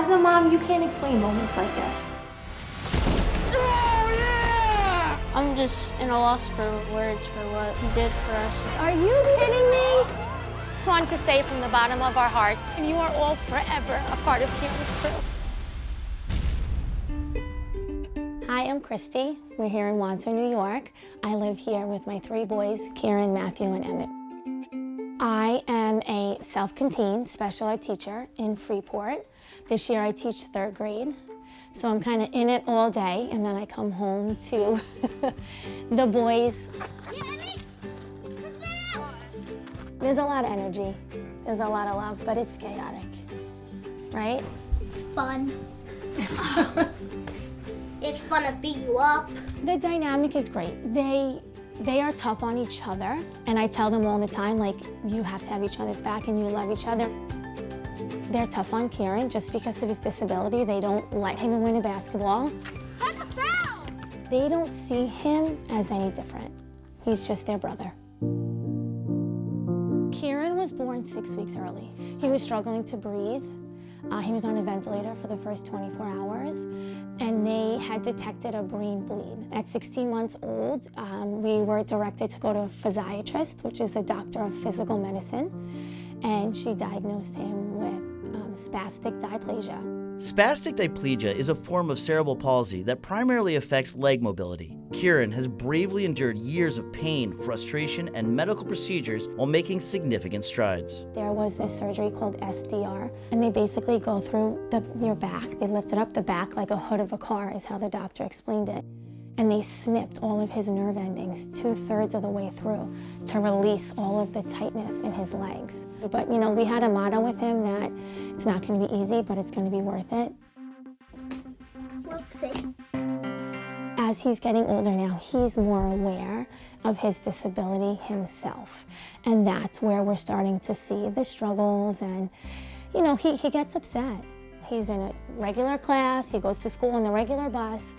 As a mom, you can't explain moments like this. Oh, yeah! I'm just in a loss for words for what he did for us. Are you kidding me? Just wanted to say from the bottom of our hearts, you are all forever a part of Kieran's crew. Hi, I'm Kristy. We're here in Wanto, New York. I live here with my 3 boys, Kieran, Matthew, and Emmett. I am a self-contained special ed teacher in Freeport. This year I teach 3rd grade. So I'm kind of in it all day, and then I come home to the boys. There's a lot of energy. There's a lot of love, but it's chaotic, right? It's fun. It's fun to beat you up. The dynamic is great. They are tough on each other, and I tell them all the time, like, you have to have each other's back and you love each other. They're tough on Kieran just because of his disability. They don't let him win a basketball. That's a foul! They don't see him as any different. He's just their brother. Kieran was born 6 weeks early. He was struggling to breathe. He was on a ventilator for the first 24 hours, and they had detected a brain bleed. At 16 months old, we were directed to go to a physiatrist, which is a doctor of physical medicine, and she diagnosed him with spastic diplegia. Spastic diplegia is a form of cerebral palsy that primarily affects leg mobility. Kieran has bravely endured years of pain, frustration, and medical procedures while making significant strides. There was this surgery called SDR, and they basically go through your back. They lifted up the back like a hood of a car, is how the doctor explained it. And they snipped all of his nerve endings 2/3 of the way through to release all of the tightness in his legs. But, you know, we had a motto with him that it's not going to be easy, but it's going to be worth it. Whoopsie. As he's getting older now, he's more aware of his disability himself. And that's where we're starting to see the struggles, and, you know, he gets upset. He's in a regular class, he goes to school on the regular bus.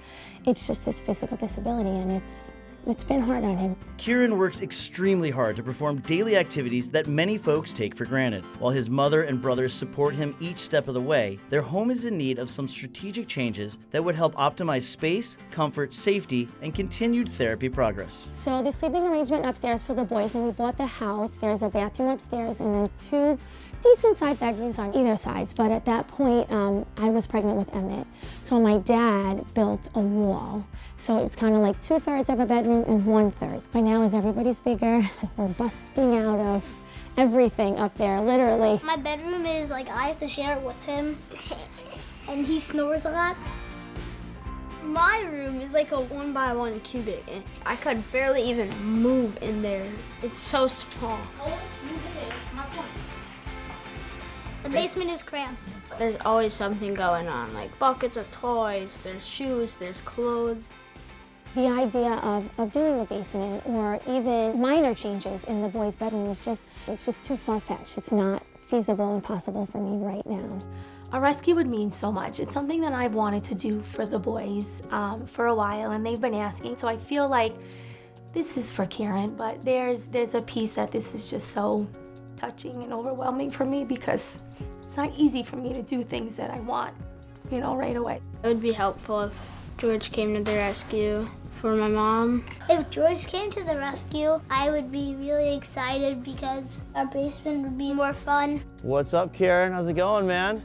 It's just his physical disability, and it's been hard on him. Kieran works extremely hard to perform daily activities that many folks take for granted. While his mother and brothers support him each step of the way, their home is in need of some strategic changes that would help optimize space, comfort, safety, and continued therapy progress. So the sleeping arrangement upstairs for the boys, when we bought the house, there's a bathroom upstairs and then 2 decent-sized bedrooms on either sides. But at that point, I was pregnant with Emmett. So my dad built a wall. So it was kind of like 2/3 of a bedroom and 1/3. But now as everybody's bigger, we're busting out of everything up there, literally. My bedroom is like, I have to share it with him, and he snores a lot. My room is like a 1x1 cubic inch. I could barely even move in there. It's so small. The basement is cramped. There's always something going on, like buckets of toys, there's shoes, there's clothes. The idea of doing the basement or even minor changes in the boys' bedroom is it's just too far-fetched. It's not feasible and possible for me right now. A rescue would mean so much. It's something that I've wanted to do for the boys for a while, and they've been asking. So I feel like this is for Kieran, but there's a piece that this is just so touching and overwhelming for me, because it's not easy for me to do things that I want, you know, right away. It would be helpful if George came to the rescue for my mom. If George came to the rescue, I would be really excited because our basement would be more fun. What's up, Kieran? How's it going, man?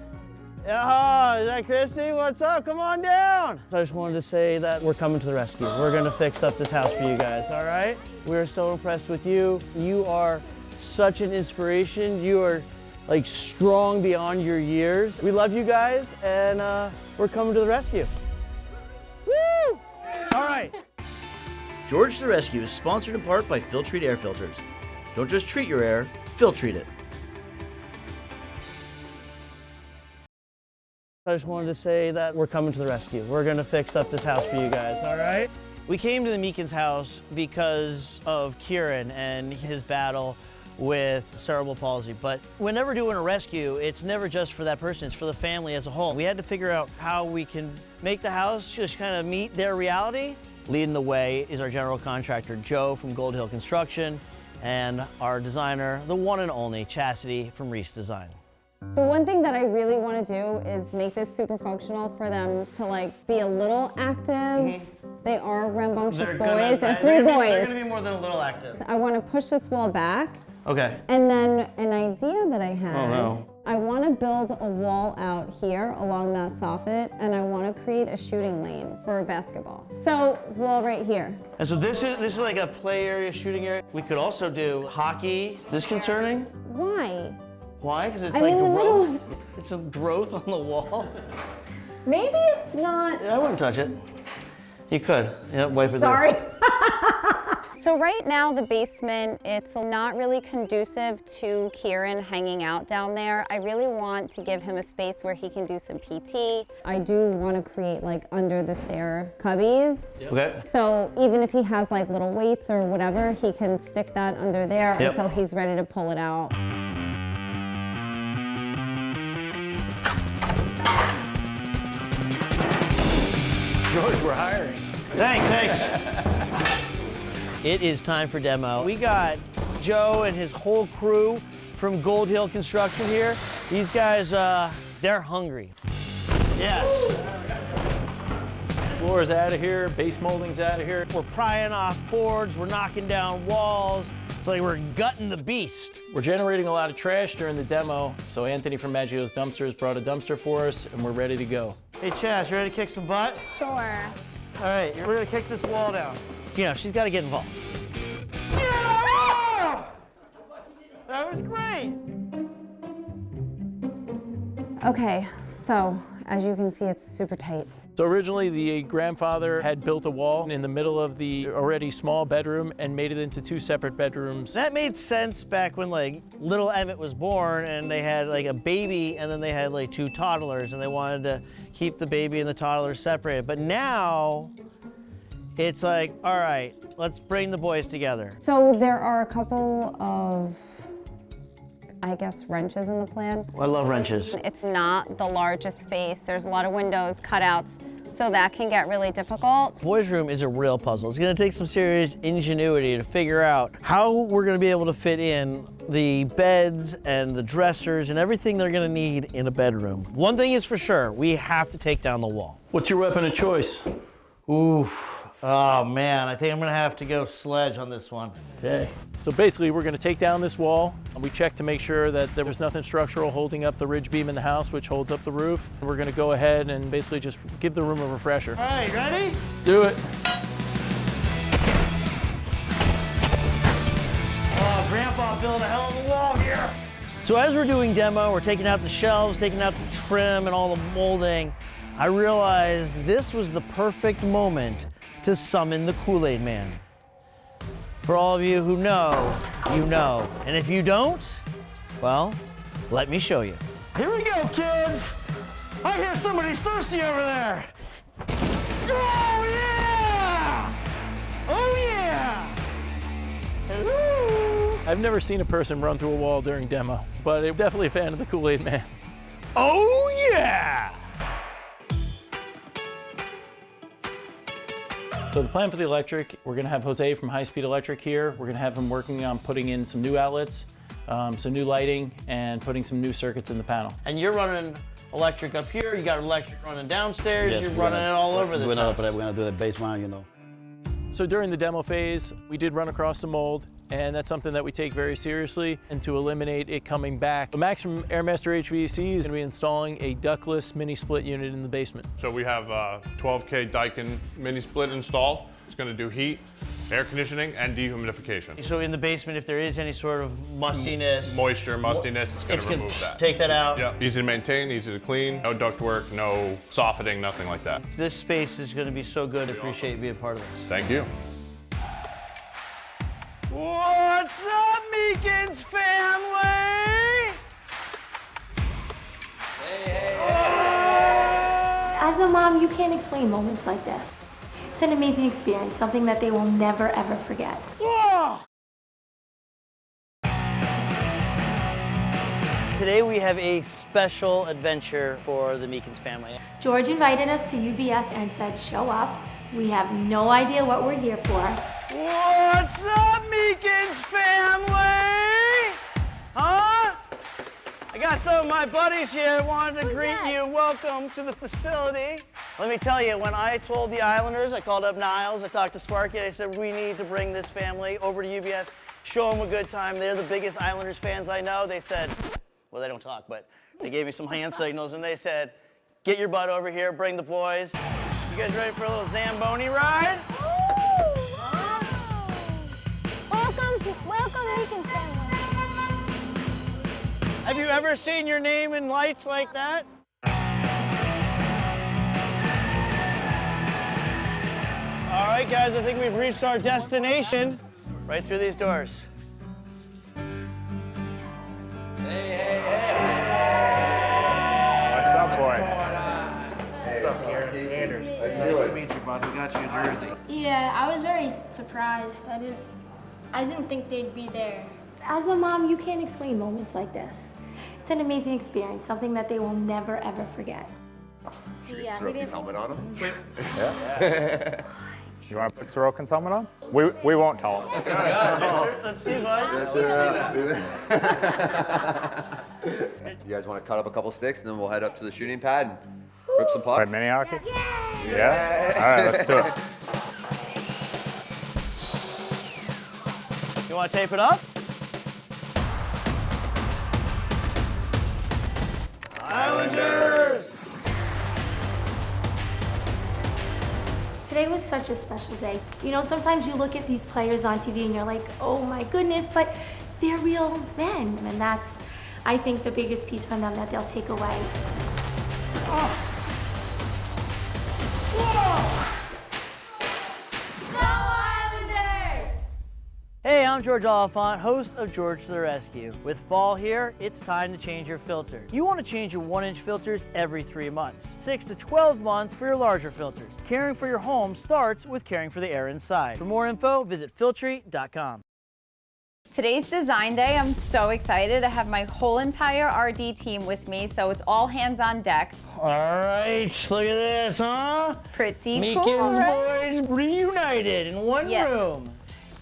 Yeah, is that Kristy? What's up? Come on down. I just wanted to say that we're coming to the rescue. We're gonna fix up this house for you guys, all right? We're so impressed with you. You are such an inspiration. You are like strong beyond your years. We love you guys, and we're coming to the rescue. Woo! All right. George the Rescue is sponsored in part by Filtrete Air Filters. Don't just treat your air, filtrete it. I just wanted to say that we're coming to the rescue. We're gonna fix up this house for you guys, all right? We came to the Meekins house because of Kieran and his battle with cerebral palsy. But whenever doing a rescue, it's never just for that person, it's for the family as a whole. We had to figure out how we can make the house just kind of meet their reality. Leading the way is our general contractor, Joe from Gold Hill Construction, and our designer, the one and only Chastity from Reese Design. The one thing that I really want to do is make this super functional for them to like be a little active. They are rambunctious boys. They're 3 boys. They're gonna be more than a little active. I want to push this wall back. Okay. And then an idea that I had, Oh no. I want to build a wall out here along that soffit, and I want to create a shooting lane for basketball. So wall right here. And so this is like a play area, shooting area. We could also do hockey. Is this concerning? Why? Why? Because it's I'm like in the middle growth. of... It's a growth on the wall. Maybe it's not... Yeah, I wouldn't touch it. You could. Yeah, wipe it. Sorry. There. So right now the basement, it's not really conducive to Kieran hanging out down there. I really want to give him a space where he can do some PT. I do want to create like under the stair cubbies. Okay. So even if he has like little weights or whatever, he can stick that under there until he's ready to pull it out. George, we're hiring. Thanks. It is time for demo. We got Joe and his whole crew from Gold Hill Construction here. These guys, they're hungry. Yes. Floor is out of here, base molding's out of here. We're prying off boards, we're knocking down walls. It's like we're gutting the beast. We're generating a lot of trash during the demo, so Anthony from Maggio's Dumpsters brought a dumpster for us, and we're ready to go. Hey, Chaz, you ready to kick some butt? Sure. All right, we're gonna kick this wall down. You know, she's gotta get involved. Yeah! That was great. Okay, so as you can see, it's super tight. So originally, the grandfather had built a wall in the middle of the already small bedroom and made it into 2 separate bedrooms. That made sense back when like little Emmett was born and they had like a baby and then they had like 2 toddlers and they wanted to keep the baby and the toddlers separated. But now it's like, all right, let's bring the boys together. So there are a couple of, I guess, wrenches in the plan. I love wrenches. It's not the largest space. There's a lot of windows, cutouts, so that can get really difficult. Boys' room is a real puzzle. It's gonna take some serious ingenuity to figure out how we're gonna be able to fit in the beds and the dressers and everything they're gonna need in a bedroom. One thing is for sure, we have to take down the wall. What's your weapon of choice? Oof. Oh man, I think I'm gonna have to go sledge on this one. Okay. So basically, we're gonna take down this wall. We checked to make sure that there was nothing structural holding up the ridge beam in the house, which holds up the roof. We're gonna go ahead and basically just give the room a refresher. All right, ready? Let's do it. Oh, Grandpa built a hell of a wall here. So as we're doing demo, we're taking out the shelves, taking out the trim and all the molding. I realized this was the perfect moment to summon the Kool-Aid Man. For all of you who know, you know. And if you don't, well, let me show you. Here we go, kids. I hear somebody's thirsty over there. Oh, yeah! Oh, yeah! Woo! I've never seen a person run through a wall during demo, but I'm definitely a fan of the Kool-Aid Man. Oh, yeah! So the plan for the electric, we're gonna have Jose from High Speed Electric here. We're gonna have him working on putting in some new outlets, some new lighting, and putting some new circuits in the panel. And you're running electric up here, you got electric running downstairs, you're running it all over this house. We're gonna do the baseline, you know. So during the demo phase, we did run across some mold, and that's something that we take very seriously, and to eliminate it coming back. The Maximum Airmaster HVAC is gonna be installing a ductless mini split unit in the basement. So we have a 12K Daikin mini split installed. It's gonna do heat, air conditioning, and dehumidification. So in the basement, if there is any sort of mustiness, Moisture, mustiness, it's gonna remove that. Take that out. Yep. Easy to maintain, easy to clean, no ductwork, no softening, nothing like that. This space is gonna be so good. Appreciate you being a part of this. Thank you. What's up, Meekins family? As a mom, you can't explain moments like this. It's an amazing experience, something that they will never, ever forget. Today we have a special adventure for the Meekins family. George invited us to UBS and said, show up. We have no idea what we're here for. What's up, Meekins family? Huh? I got some of my buddies here. Wanted to greet you. Welcome to the facility. Let me tell you, when I told the Islanders, I called up Niles, I talked to Sparky, I said, we need to bring this family over to UBS, show them a good time. They're the biggest Islanders fans I know. They said, well, they don't talk, but they gave me some hand signals, and they said, get your butt over here, bring the boys. You guys ready for a little Zamboni ride? Welcome, Meekins family. Have you ever seen your name in lights like that? All right, guys, I think we've reached our destination. Right through these doors. What's up, boys? What's up, Kieran? Anders. Nice to meet you, bud. We got you a jersey. Yeah, I was very surprised. I didn't think they'd be there. As a mom, you can't explain moments like this. It's an amazing experience, something that they will never, ever forget. Should we throw his helmet on him? Yeah. You want to put Sorokin's helmet on? We won't tell him. Let's see, bud. You guys want to cut up a couple sticks and then we'll head up to the shooting pad and rip some pucks? Play mini hockey? Yeah? All right, let's do it. You want to tape it up? Islanders! Today was such a special day. You know, sometimes you look at these players on TV and you're like, oh my goodness, but they're real men. And that's, I think, the biggest piece from them that they'll take away. Oh. Hey, I'm George Oliphant, host of George to the Rescue. With fall here, it's time to change your filter. You want to change your 1-inch filters every 3 months, 6 to 12 months for your larger filters. Caring for your home starts with caring for the air inside. For more info, visit filtry.com. Today's design day. I'm so excited to have my whole entire RD team with me, so it's all hands on deck. All right, look at this, huh? Pretty Meekins cool, right? boys reunited in one room.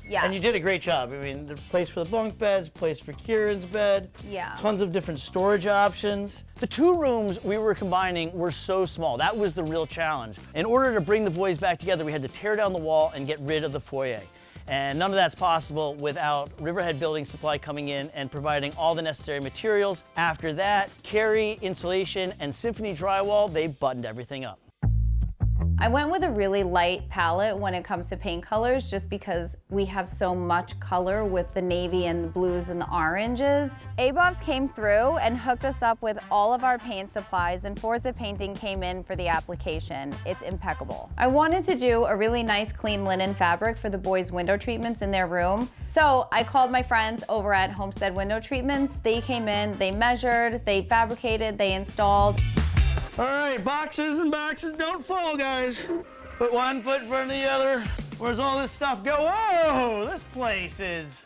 Yeah. And you did a great job. I mean, the place for the bunk beds, place for Kieran's bed. Yeah. Tons of different storage options. The 2 rooms we were combining were so small. That was the real challenge. In order to bring the boys back together, we had to tear down the wall and get rid of the foyer. And none of that's possible without Riverhead Building Supply coming in and providing all the necessary materials. After that, Carey Insulation and Symphony Drywall, they buttoned everything up. I went with a really light palette when it comes to paint colors just because we have so much color with the navy and the blues and the oranges. ABOVs came through and hooked us up with all of our paint supplies, and Forza Painting came in for the application. It's impeccable. I wanted to do a really nice clean linen fabric for the boys' window treatments in their room. So I called my friends over at Homestead Window Treatments. They came in, they measured, they fabricated, they installed. All right, boxes and boxes don't fall, guys. Put 1 foot in front of the other. Where's all this stuff go? Whoa, this place is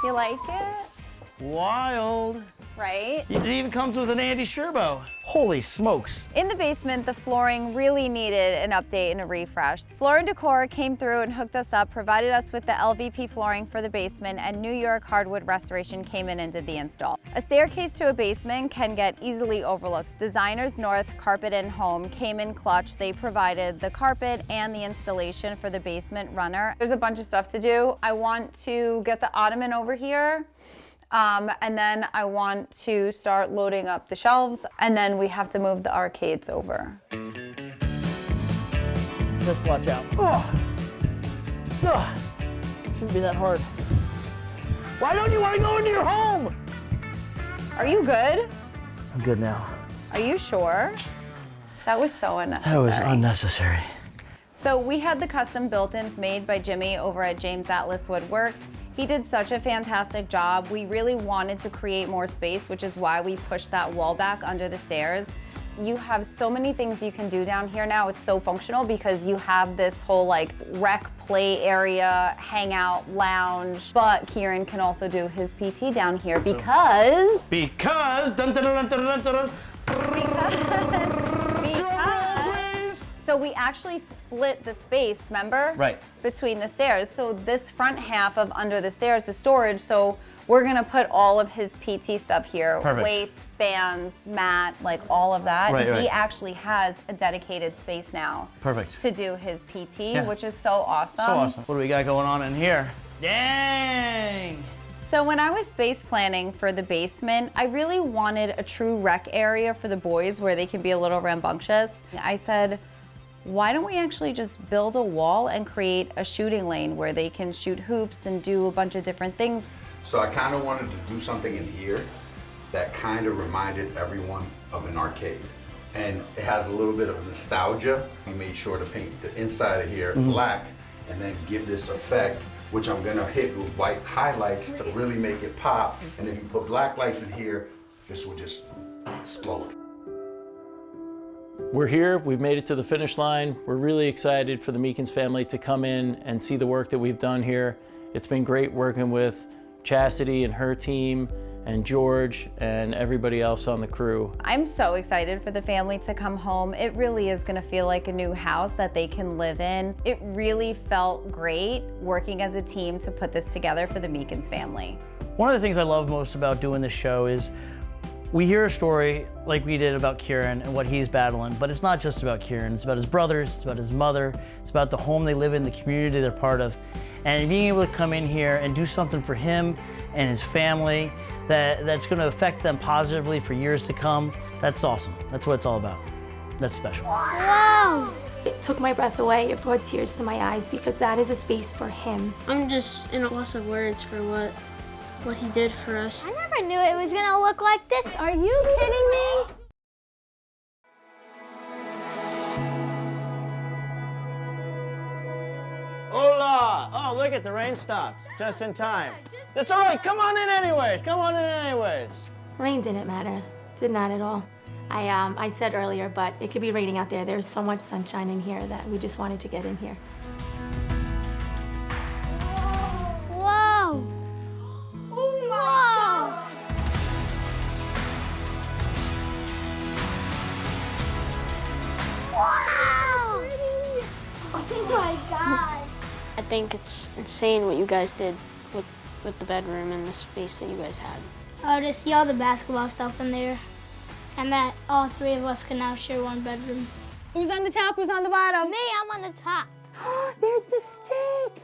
You like it? wild. Right? It even comes with an Andy Sherbo. Holy smokes. In the basement, the flooring really needed an update and a refresh. Floor & Decor came through and hooked us up, provided us with the LVP flooring for the basement, and New York Hardwood Restoration came in and did the install. A staircase to a basement can get easily overlooked. Designers North Carpet & Home came in clutch. They provided the carpet and the installation for the basement runner. There's a bunch of stuff to do. I want to get the ottoman over here. And then I want to start loading up the shelves, and then we have to move the arcades over. Just watch out. Ugh. Ugh. Shouldn't be that hard. Why don't you want to go into your home? Are you good? I'm good now. Are you sure? That was so unnecessary. That was unnecessary. So we had the custom built-ins made by Jimmy over at James Atlas Woodworks. He did such a fantastic job. We really wanted to create more space, which is why we pushed that wall back under the stairs. You have so many things you can do down here now. It's so functional because you have this whole like rec play area, hangout, lounge, but Kieran can also do his PT down here because dun, dun, dun, dun, dun, dun, dun. So we actually split the space, remember? Right. Between the stairs. So this front half of under the stairs is storage. So we're gonna put all of his PT stuff here. Perfect. Weights, bands, mat, like all of that. Right, He right. actually has a dedicated space now. Perfect. To do his PT, Yeah. which is so awesome. So awesome. What do we got going on in here? Dang! So when I was space planning for the basement, I really wanted a true rec area for the boys where they can be a little rambunctious. I said, why don't we actually just build a wall and create a shooting lane where they can shoot hoops and do a bunch of different things. So I kind of wanted to do something in here that kind of reminded everyone of an arcade. And it has a little bit of nostalgia. We made sure to paint the inside of here black and then give this effect, which I'm gonna hit with white highlights to really make it pop. And if you put black lights in here, this will just explode. We're here, we've made it to the finish line. We're really excited for the Meekins family to come in and see the work that we've done here. It's been great working with Chastity and her team and George and everybody else on the crew. I'm so excited for the family to come home. It really is gonna feel like a new house that they can live in. It really felt great working as a team to put this together for the Meekins family. One of the things I love most about doing this show is we hear a story like we did about Kieran and what he's battling, but it's not just about Kieran. It's about his brothers, it's about his mother, it's about the home they live in, the community they're part of. And being able to come in here and do something for him and his family that's gonna affect them positively for years to come, that's awesome. That's what it's all about. That's special. Wow! It took my breath away. It brought tears to my eyes because that is a space for him. I'm just in a loss of words for what he did for us. I never knew it was gonna look like this. Are you kidding me? Hola! Oh, look at the rain stopped just in time. That's all right. Come on in anyways. Come on in anyways. Rain didn't matter. Did not at all. I said earlier, but it could be raining out there. There's so much sunshine in here that we just wanted to get in here. Whoa! Oh my God! Wow! Oh my God! I think it's insane what you guys did with the bedroom and the space that you guys had. Oh, to see all the basketball stuff in there, and that all three of us can now share one bedroom. Who's on the top? Who's on the bottom? Me, I'm on the top. There's the stick.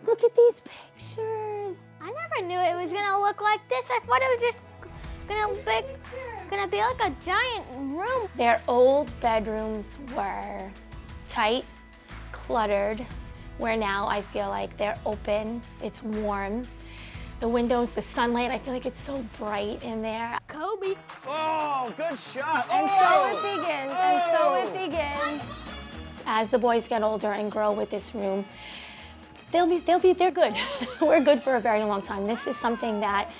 Look at these pictures. I never knew it was gonna look like this. I thought it was just gonna be like a giant room. Their old bedrooms were tight, cluttered, where now I feel like they're open, it's warm. The windows, the sunlight, I feel like it's so bright in there. Kobe. Oh, good shot. And so it begins, and so it begins. As the boys get older and grow with this room, they're good. We're good for a very long time. This is something that,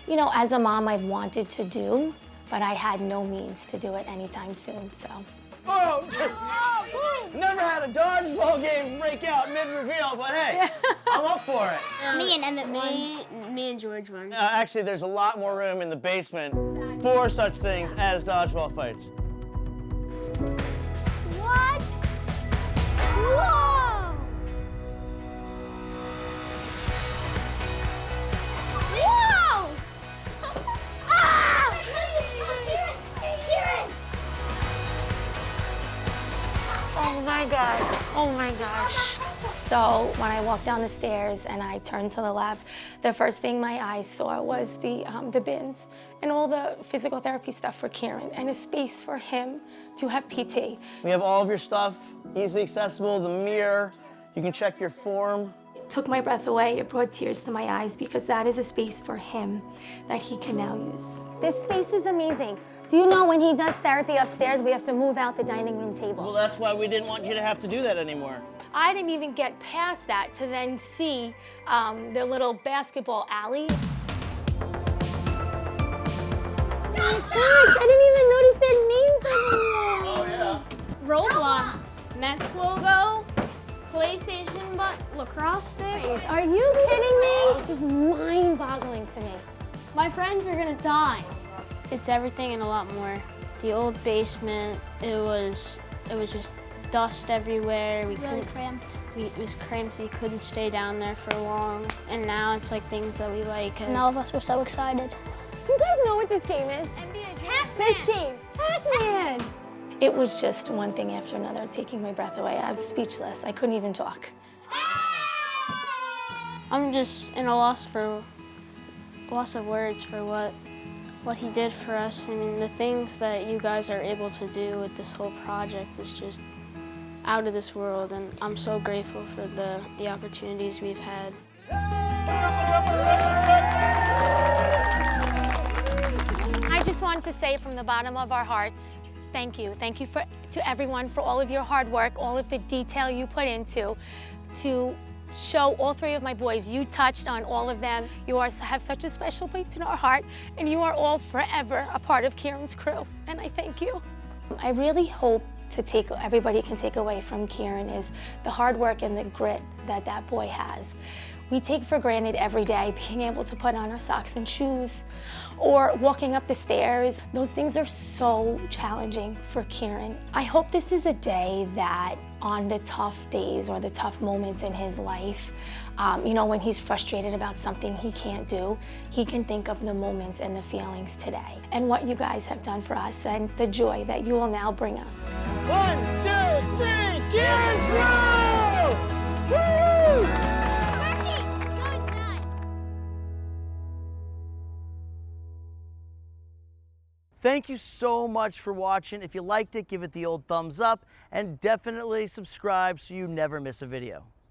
you know, as a mom, I've wanted to do, but I had no means to do it anytime soon, so. Oh, never had a dodgeball game break out mid-reveal, but hey, I'm up for it. Me and Emmett won. Me and George won. Actually, there's a lot more room in the basement for such things as dodgeball fights. What? Whoa! Whoa! Ah! Kieran! Oh my God, oh my gosh. So when I walked down the stairs and I turned to the left, the first thing my eyes saw was the bins and all the physical therapy stuff for Kieran and a space for him to have PT. We have all of your stuff easily accessible, the mirror, you can check your form. It took my breath away. It brought tears to my eyes because that is a space for him that he can now use. This space is amazing. Do you know when he does therapy upstairs, we have to move out the dining room table? Well, that's why we didn't want you to have to do that anymore. I didn't even get past that to then see their little basketball alley. Oh gosh, I didn't even notice their names anymore. Roblox, Mets logo, PlayStation, but lacrosse stick. Are you kidding me? This is mind-boggling to me. My friends are gonna die. It's everything and a lot more. The old basement, it was just dust everywhere. We Really cramped. It was cramped. We couldn't stay down there for long. And now it's like things that we like. And all of us were so excited. Do you guys know what this game is? This game, Pac-Man. It was just one thing after another, taking my breath away. I was speechless. I couldn't even talk. I'm just in a loss of words for what he did for us. I mean, the things that you guys are able to do with this whole project is just out of this world, and I'm so grateful for the opportunities we've had. I just wanted to say from the bottom of our hearts, thank you. Thank you to everyone for all of your hard work, all of the detail you put into to show all three of my boys. You touched on all of them. You have such a special place in our heart, and you are all forever a part of Kieran's crew, and I thank you. I really hope everybody can take away from Kieran is the hard work and the grit that that boy has. We take for granted every day being able to put on our socks and shoes or walking up the stairs. Those things are so challenging for Kieran. I hope this is a day that on the tough days or the tough moments in his life, you know, when he's frustrated about something he can't do, he can think of the moments and the feelings today and what you guys have done for us and the joy that you will now bring us. 1, 2, 3, Kieran's crew! Woo! Thank you so much for watching. If you liked it, give it the old thumbs up and definitely subscribe so you never miss a video.